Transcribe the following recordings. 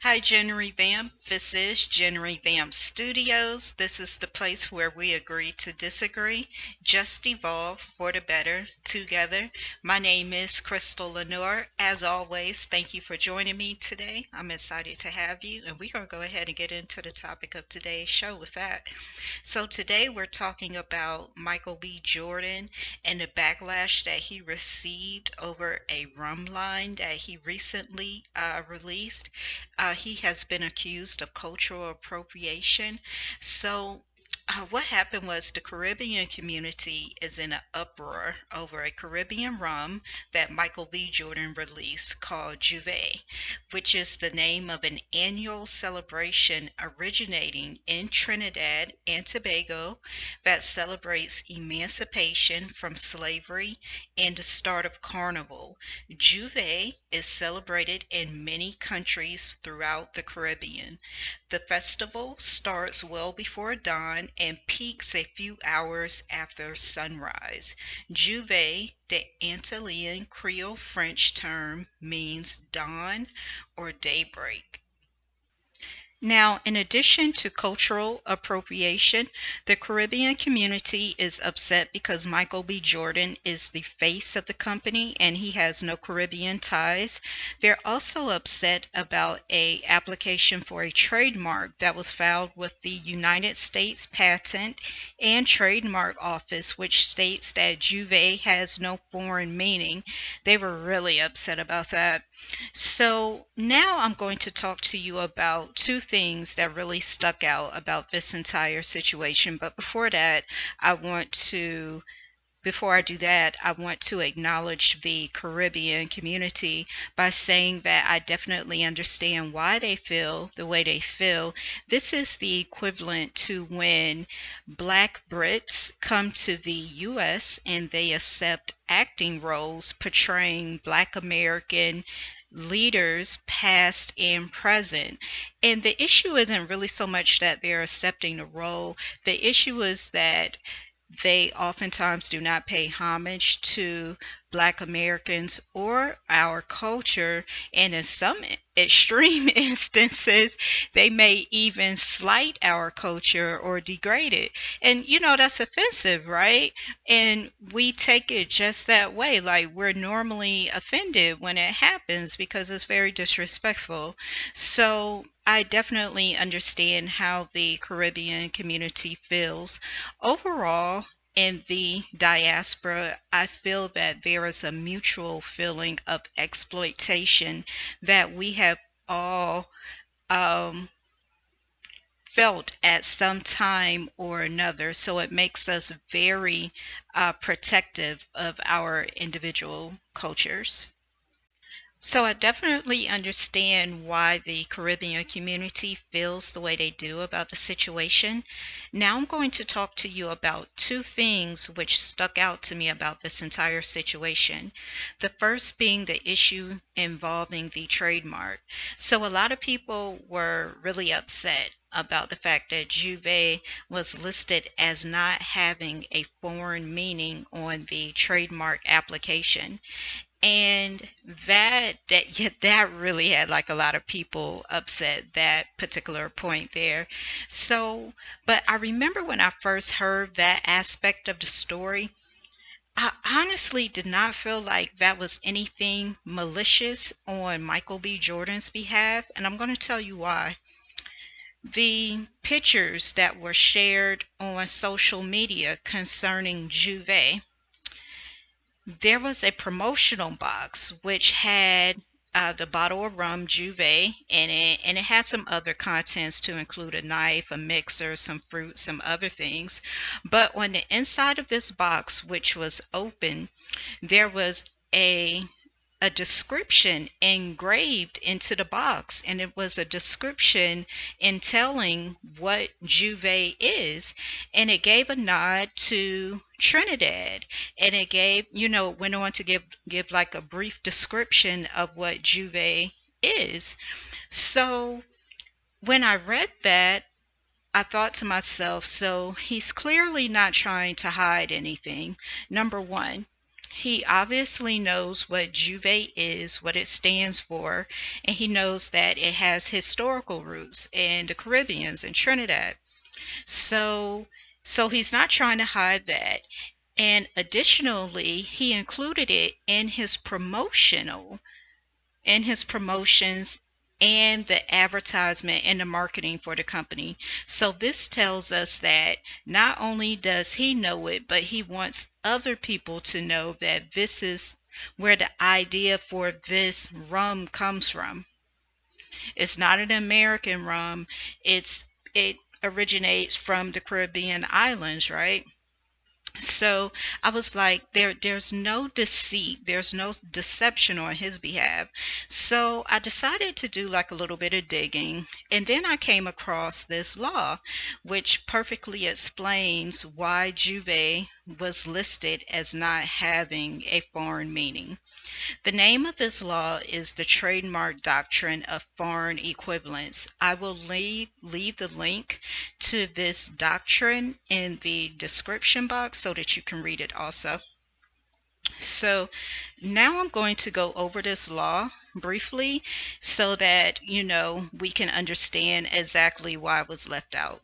Hi, Jen Revamp. This is Jen Revamp Studios. This is the place where we agree to disagree, just evolve for the better together. My name is Crystal Lenore. As always, thank you for joining me today. I'm excited to have you, and we're going to go ahead and get into the topic of today's show with that. So, today we're talking about Michael B. Jordan and the backlash that he received over a rum line that he recently released. He has been accused of cultural appropriation. So, what happened was the Caribbean community is in an uproar over a Caribbean rum that Michael B. Jordan released called Juve, which is the name of an annual celebration originating in Trinidad and Tobago that celebrates emancipation from slavery and the start of Carnival. Juve is celebrated in many countries throughout the Caribbean. The festival starts well before dawn and peaks a few hours after sunrise. Juve, the Antillean Creole French term, means dawn or daybreak. Now, in addition to cultural appropriation, the Caribbean community is upset because Michael B. Jordan is the face of the company and he has no Caribbean ties. They're also upset about a application for a trademark that was filed with the United States Patent and Trademark Office, which states that Juve has no foreign meaning. They were really upset about that. So now I'm going to talk to you about two things that really stuck out about this entire situation. But I want to before I do that, I want to acknowledge the Caribbean community by saying that I definitely understand why they feel the way they feel. This is the equivalent to when Black Brits come to the US and they accept acting roles portraying Black American leaders past and present. And the issue isn't really so much that they're accepting the role, the issue is that they oftentimes do not pay homage to Black Americans or our culture, and in some extreme instances, they may even slight our culture or degrade it. And that's offensive, right? And we take it just that way. Like we're normally offended when it happens because it's very disrespectful. So I definitely understand how the Caribbean community feels. Overall, in the diaspora, I feel that there is a mutual feeling of exploitation that we have all um, felt at some time or another. So it makes us very protective of our individual cultures. So I definitely understand why the Caribbean community feels the way they do about the situation. Now I'm going to talk to you about two things which stuck out to me about this entire situation. The first being the issue involving the trademark. So a lot of people were really upset about the fact that Juve was listed as not having a foreign meaning on the trademark application, and yeah, that really had like a lot of people upset, that particular point there. So but I remember when I first heard that aspect of the story, I honestly did not feel like that was anything malicious on Michael B. Jordan's behalf, and I'm going to tell you why. The pictures that were shared on social media concerning Juve, there was a promotional box which had the bottle of rum Juve in it, and it had some other contents to include a knife, a mixer, some fruit, some other things. But on the inside of this box, which was open, there was a description engraved into the box, and it was a description in telling what Juve is, and it gave a nod to Trinidad, and it gave, went on to give like a brief description of what Juve is. So when I read that, I thought to myself, so he's clearly not trying to hide anything, number one. He obviously knows what Juve is, what it stands for, and he knows that it has historical roots in the Caribbeans and Trinidad. So so he's not trying to hide that. And additionally, he included it in his promotions and the advertisement and the marketing for the company. So this tells us that not only does he know it, but he wants other people to know that this is where the idea for this rum comes from. It's not an American rum. It originates from the Caribbean islands, right? So I was like, there's no deceit, there's no deception on his behalf. So I decided to do like a little bit of digging, and then I came across this law, which perfectly explains why Juve was listed as not having a foreign meaning. The name of this law is the Trademark Doctrine of Foreign Equivalence. I will leave the link to this doctrine in the description box so that you can read it also. So now I'm going to go over this law briefly so that we can understand exactly why it was left out,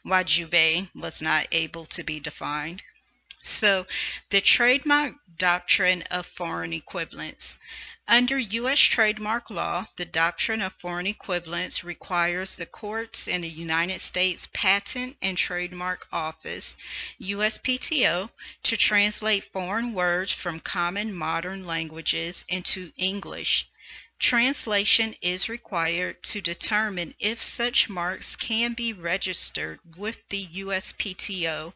why Juve was not able to be defined. So, the trademark doctrine of foreign equivalence. Under U.S. trademark law, the doctrine of foreign equivalence requires the courts in the United States Patent and Trademark Office, USPTO, to translate foreign words from common modern languages into English. Translation is required to determine if such marks can be registered with the USPTO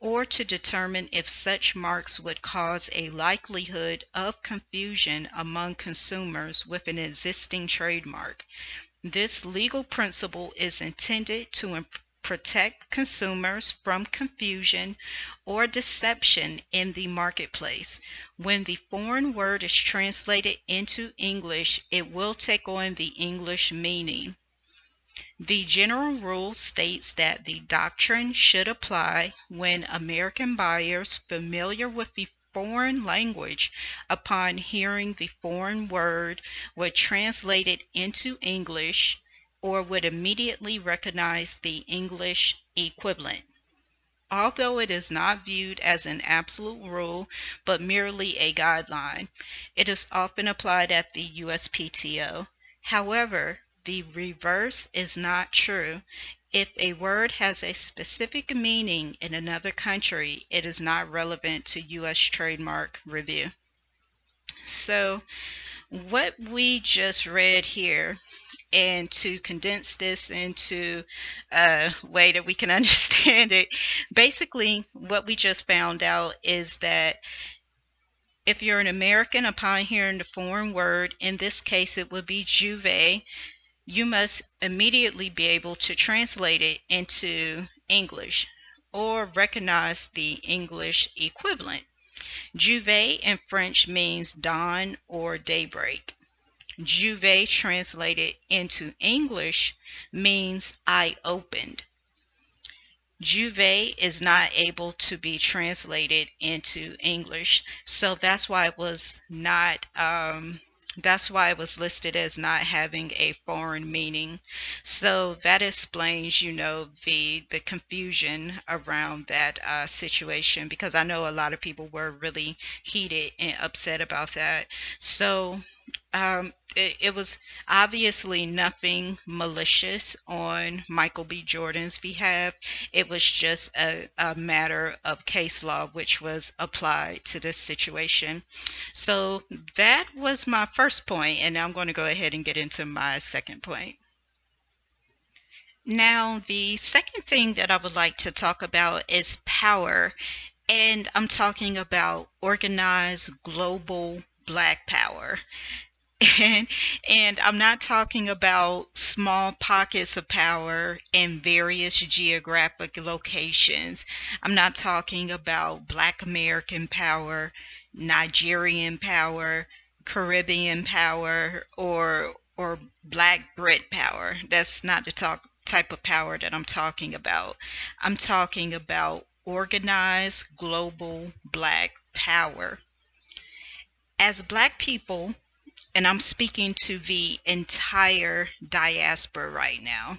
or to determine if such marks would cause a likelihood of confusion among consumers with an existing trademark. This legal principle is intended to protect consumers from confusion or deception in the marketplace. When the foreign word is translated into English, it will take on the English meaning. The general rule states that the doctrine should apply when American buyers familiar with the foreign language, upon hearing the foreign word, would translate it into English or would immediately recognize the English equivalent. Although it is not viewed as an absolute rule, but merely a guideline, it is often applied at the USPTO. However, the reverse is not true. If a word has a specific meaning in another country, it is not relevant to U.S. trademark review. So, what we just read here, and to condense this into a way that we can understand it, basically what we just found out is that if you're an American, upon hearing the foreign word, in this case it would be Juve, you must immediately be able to translate it into English or recognize the English equivalent. Juve in French means dawn or daybreak. Juve translated into English means I opened. Juve is not able to be translated into English, so that's why it was not that's why it was listed as not having a foreign meaning. So that explains, the confusion around that situation, because I know a lot of people were really heated and upset about that. So it was obviously nothing malicious on Michael B. Jordan's behalf. It was just a matter of case law which was applied to this situation. So that was my first point, and now I'm going to go ahead and get into my second point. Now, the second thing that I would like to talk about is power, and I'm talking about organized global Black power. And, and I'm not talking about small pockets of power in various geographic locations. I'm not talking about Black American power, Nigerian power, Caribbean power, or Black Brit power. That's not the type of power that I'm talking about. I'm talking about organized global Black power. As Black people, and I'm speaking to the entire diaspora right now,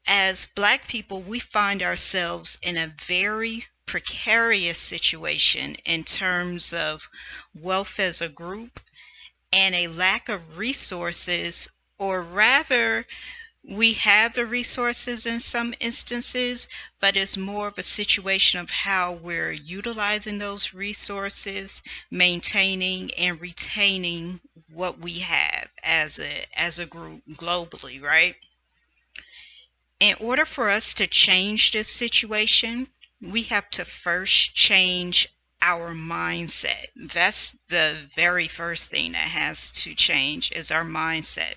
as Black people, we find ourselves in a very precarious situation in terms of wealth as a group and a lack of resources, or rather, we have the resources in some instances, but it's more of a situation of how we're utilizing those resources, maintaining and retaining what we have as a group globally, right? In order for us to change this situation, we have to first change our mindset. That's the very first thing that has to change, is our mindset.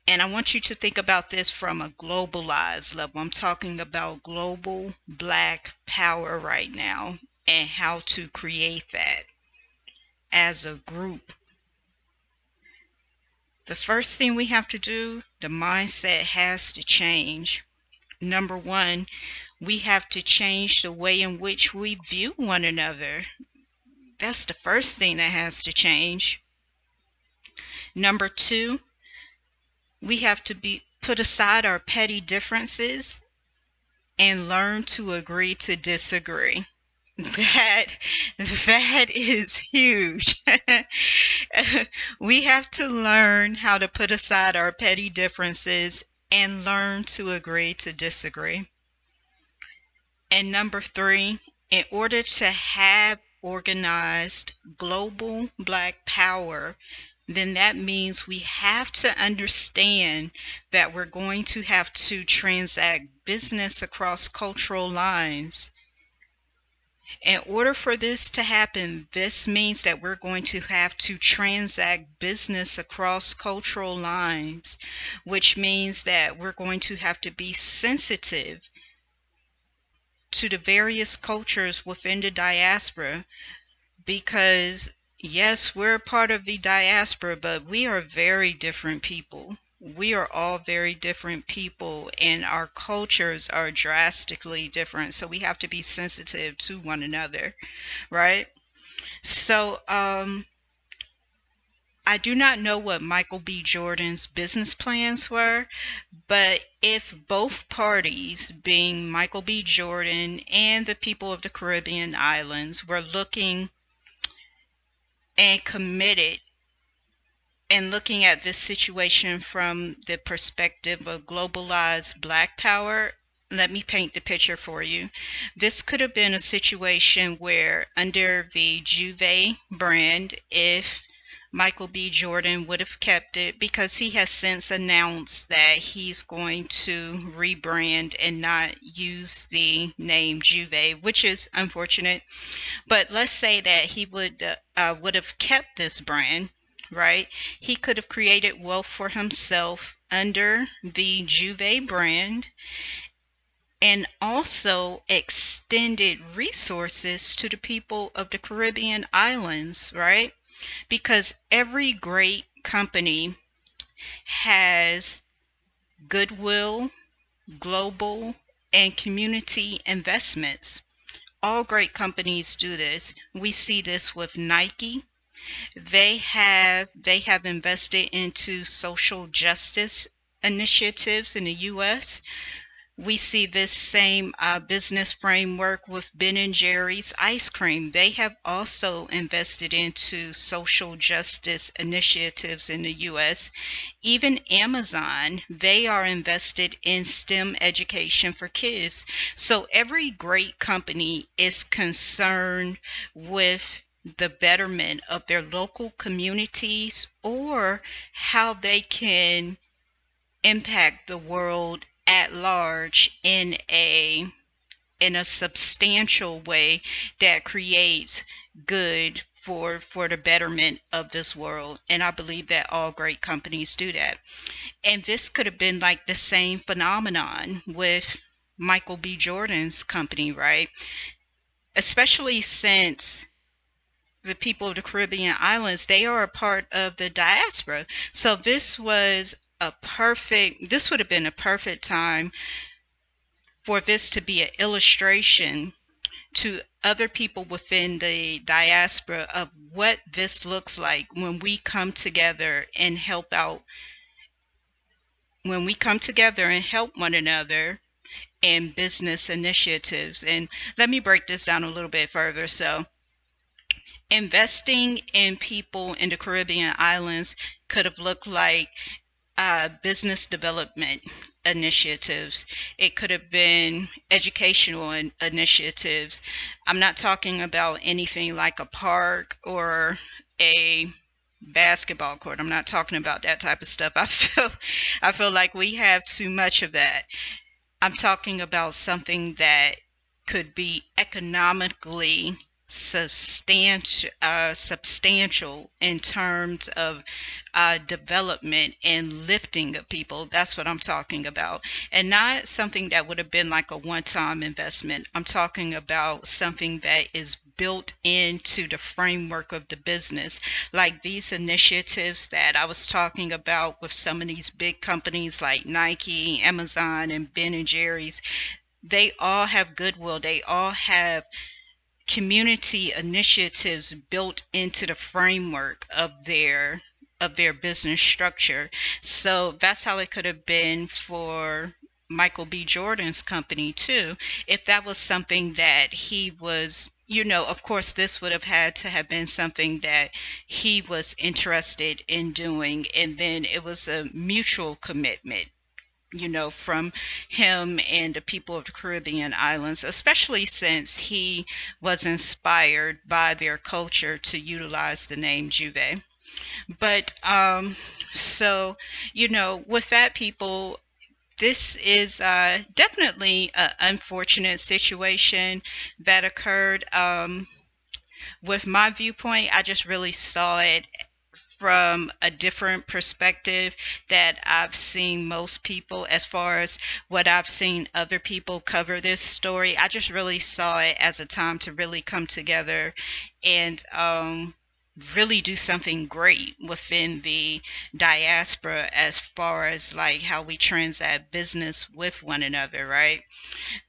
And I want you to think about this from a globalized level. I'm talking about global Black power right now and how to create that as a group. The first thing we have to do, the mindset has to change. Number one, we have to change the way in which we view one another. That's the first thing that has to change. Number two, we have to put aside our petty differences and learn to agree to disagree. That is huge. We have to learn how to put aside our petty differences and learn to agree to disagree. And number three, in order to have organized global Black power, then that means we have to understand that we're going to have to transact business across cultural lines. In order for this to happen, this means that we're going to have to transact business across cultural lines, which means that we're going to have to be sensitive to the various cultures within the diaspora, because yes, we're a part of the diaspora, but we are very different people. We are all very different people, and our cultures are drastically different. So we have to be sensitive to one another, right? So, I do not know what Michael B. Jordan's business plans were, but if both parties, being Michael B. Jordan and the people of the Caribbean islands, were looking and committed and looking at this situation from the perspective of globalized Black power, let me paint the picture for you. This could have been a situation where, under the Juve brand, if Michael B. Jordan would have kept it, because he has since announced that he's going to rebrand and not use the name Juve, which is unfortunate. But let's say that he would have kept this brand, right? He could have created wealth for himself under the Juve brand, and also extended resources to the people of the Caribbean islands, right? Because every great company has goodwill, global, and community investments. All great companies do this. We see this with Nike. They have invested into social justice initiatives in the US. We see this same business framework with Ben and Jerry's ice cream. They have also invested into social justice initiatives in the US. Even Amazon, they are invested in STEM education for kids. So every great company is concerned with the betterment of their local communities, or how they can impact the world at large in a substantial way that creates good for the betterment of this world. And I believe that all great companies do that. And this could have been like the same phenomenon with Michael B. Jordan's company, right? Especially since the people of the Caribbean islands, they are a part of the diaspora. So this would have been a perfect time for this to be an illustration to other people within the diaspora of what this looks like when we come together and help out, when we come together and help one another in business initiatives. And let me break this down a little bit further. So investing in people in the Caribbean islands could have looked like business development initiatives. It could have been educational initiatives. I'm not talking about anything like a park or a basketball court. I'm not talking about that type of stuff. I feel like we have too much of that. I'm talking about something that could be economically substantial in terms of development and lifting of people. That's what I'm talking about. And not something that would have been like a one-time investment. I'm talking about something that is built into the framework of the business, like these initiatives that I was talking about with some of these big companies like Nike, Amazon, and Ben and Jerry's. They all have goodwill. They all have community initiatives built into the framework of their business structure. So that's how it could have been for Michael B. Jordan's company too. If that was something that he was, of course, this would have had to have been something that he was interested in doing, and then it was a mutual commitment, from him and the people of the Caribbean islands, especially since he was inspired by their culture to utilize the name Juve. But so, with that, people, this is definitely an unfortunate situation that occurred. With my viewpoint, I just really saw it from a different perspective that I've seen most people, as far as what I've seen other people cover this story. I just really saw it as a time to really come together and really do something great within the diaspora, as far as like how we transact business with one another, right?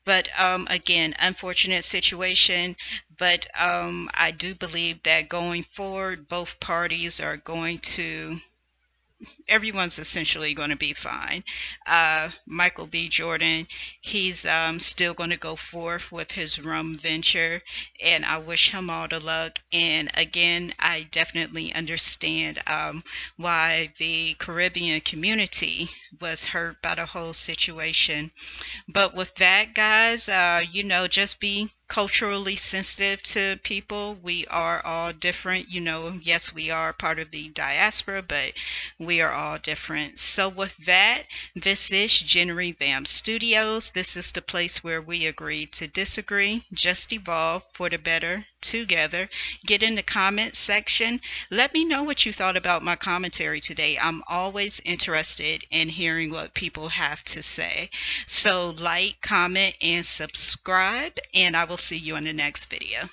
But again, unfortunate situation. But I do believe that going forward, both parties are going to, everyone's essentially going to be fine. Michael B. Jordan, he's still going to go forth with his rum venture, and I wish him all the luck. And again, I definitely understand why the Caribbean community was hurt by the whole situation. But with that, guys, just be culturally sensitive to people. We are all different. Yes, we are part of the diaspora, but we are all different. So with that, this is Jen Revamp Studios. This is the place where we agree to disagree, just evolve for the better together. Get in the comment section. Let me know what you thought about my commentary today. I'm always interested in hearing what people have to say. So like, comment, and subscribe, and I will see you in the next video.